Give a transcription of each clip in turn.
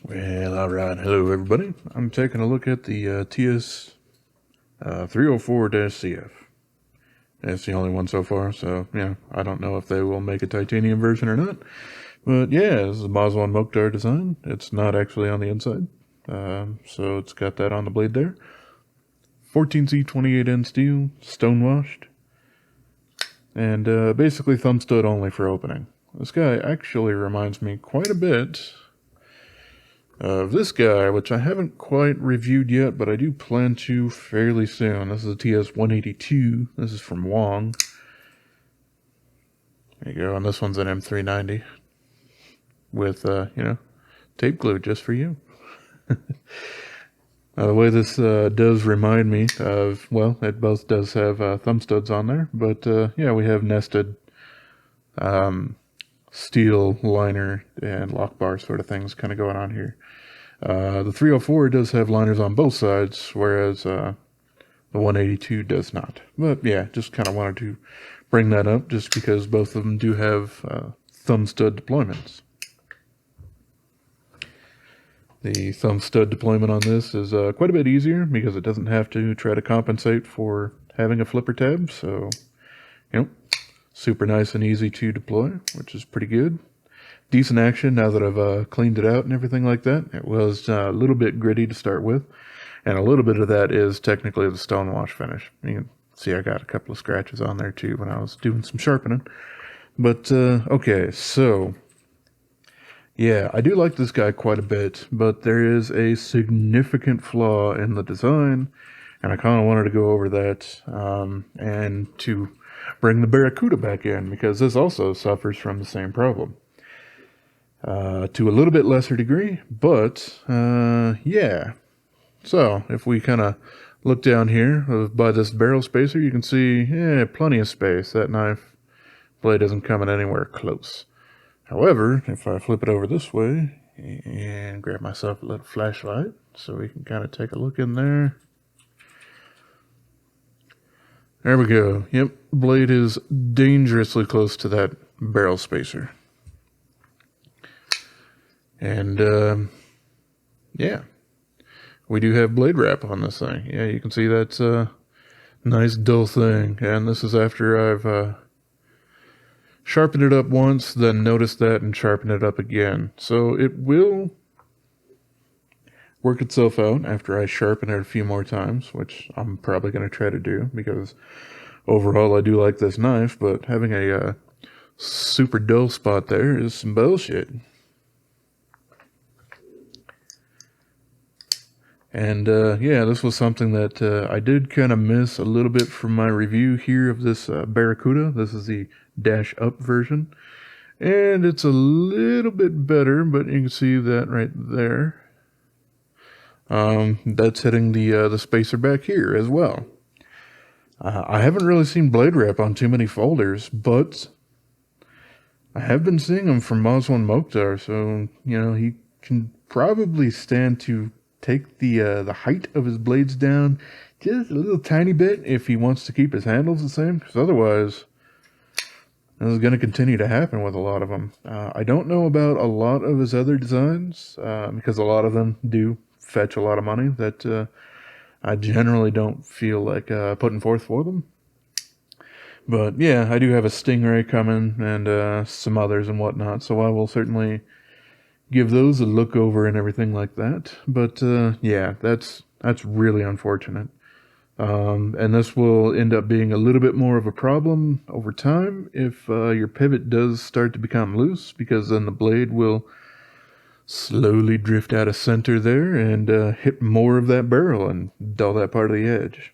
Well, alright, hello everybody. I'm taking a look at the TS304-CF. That's the only one so far, so yeah, I don't know if they will make a titanium version or not. But yeah, this is a Mazwan Mokhtar design. It's not actually on the inside, so it's got that on the blade there. 14C 28N steel, stone-washed, and basically thumb stud only for opening. This guy actually reminds me quite a bit of this guy, which I haven't quite reviewed yet, but I do plan to fairly soon. This is a TS182. This is from Wong. There you go, and this one's an M390 with, tape glue just for you. The way this does remind me of, well, it both does have thumb studs on there, but yeah, we have nested steel liner and lock bar sort of things kind of going on here. The 304 does have liners on both sides, whereas the 182 does not. But yeah, just kind of wanted to bring that up just because both of them do have thumb stud deployments. The thumb stud deployment on this is quite a bit easier because it doesn't have to try to compensate for having a flipper tab. So, super nice and easy to deploy, which is pretty good. Decent action now that I've cleaned it out and everything like that. It was a little bit gritty to start with, and a little bit of that is technically the stone wash finish. You can see I got a couple of scratches on there too when I was doing some sharpening. But okay, so yeah, I do like this guy quite a bit, but there is a significant flaw in the design, and I kind of wanted to go over that and to bring the Barracuda back in because this also suffers from the same problem. To a little bit lesser degree, but yeah. So if we kind of look down here by this barrel spacer, you can see plenty of space. That knife blade isn't coming anywhere close. However, if I flip it over this way and grab myself a little flashlight so we can kind of take a look in there. There we go. Yep, blade is dangerously close to that barrel spacer. And yeah, we do have blade wrap on this thing. Yeah, you can see that's a nice dull thing. And this is after I've sharpened it up once, then noticed that and sharpened it up again. So it will work itself out after I sharpen it a few more times, which I'm probably going to try to do because overall I do like this knife, but having a super dull spot there is some bullshit. And yeah, this was something that I did kind of miss a little bit from my review here of this Barracuda. This is the dash up version. And it's a little bit better, but you can see that right there. That's hitting the spacer back here as well. I haven't really seen blade wrap on too many folders, but I have been seeing them from Mazwan Mokhtar, so, he can probably stand to take the height of his blades down just a little tiny bit if he wants to keep his handles the same, because otherwise this is going to continue to happen with a lot of them. I don't know about a lot of his other designs because a lot of them do fetch a lot of money that I generally don't feel like putting forth for them. But yeah, I do have a Stingray coming and some others and whatnot, so I will certainly give those a look over and everything like that. But yeah, that's really unfortunate. And this will end up being a little bit more of a problem over time if your pivot does start to become loose, because then the blade will slowly drift out of center there and hit more of that barrel and dull that part of the edge.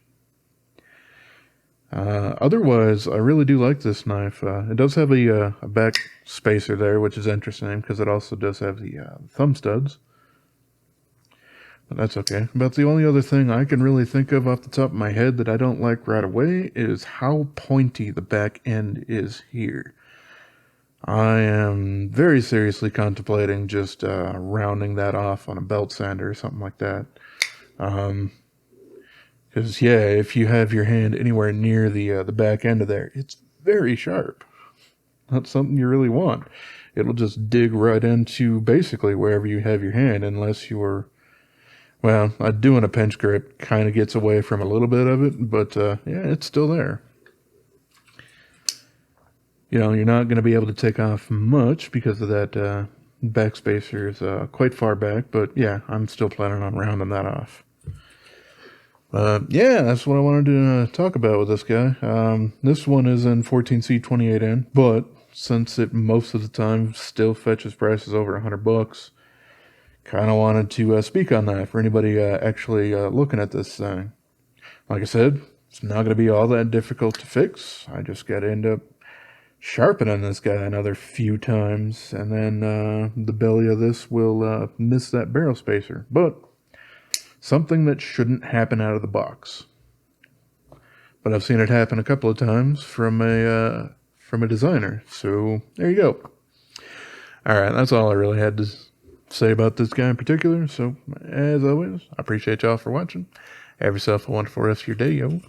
Otherwise, I really do like this knife. It does have a back spacer there, which is interesting because it also does have the thumb studs. But that's okay. About the only other thing I can really think of off the top of my head that I don't like right away is how pointy the back end is here. I am very seriously contemplating just rounding that off on a belt sander or something like that. Because, yeah, if you have your hand anywhere near the back end of there, it's very sharp. Not something you really want. it'll just dig right into basically wherever you have your hand, unless you're, well, doing a pinch grip kind of gets away from a little bit of it, but yeah, it's still there. You know, you're not going to be able to take off much because of that back spacer is quite far back, but yeah, I'm still planning on rounding that off. Yeah, that's what I wanted to talk about with this guy. This one is in 14C28N, but since it most of the time still fetches prices over $100, kind of wanted to speak on that for anybody actually looking at this thing. Like I said, it's not going to be all that difficult to fix. I just got to end up sharpening this guy another few times, and then the belly of this will miss that barrel spacer. But something that shouldn't happen out of the box. But I've seen it happen a couple of times from a designer. So there you go. All right, that's all I really had to say about this guy in particular. So as always, I appreciate y'all for watching. Have yourself a wonderful rest of your day, yo.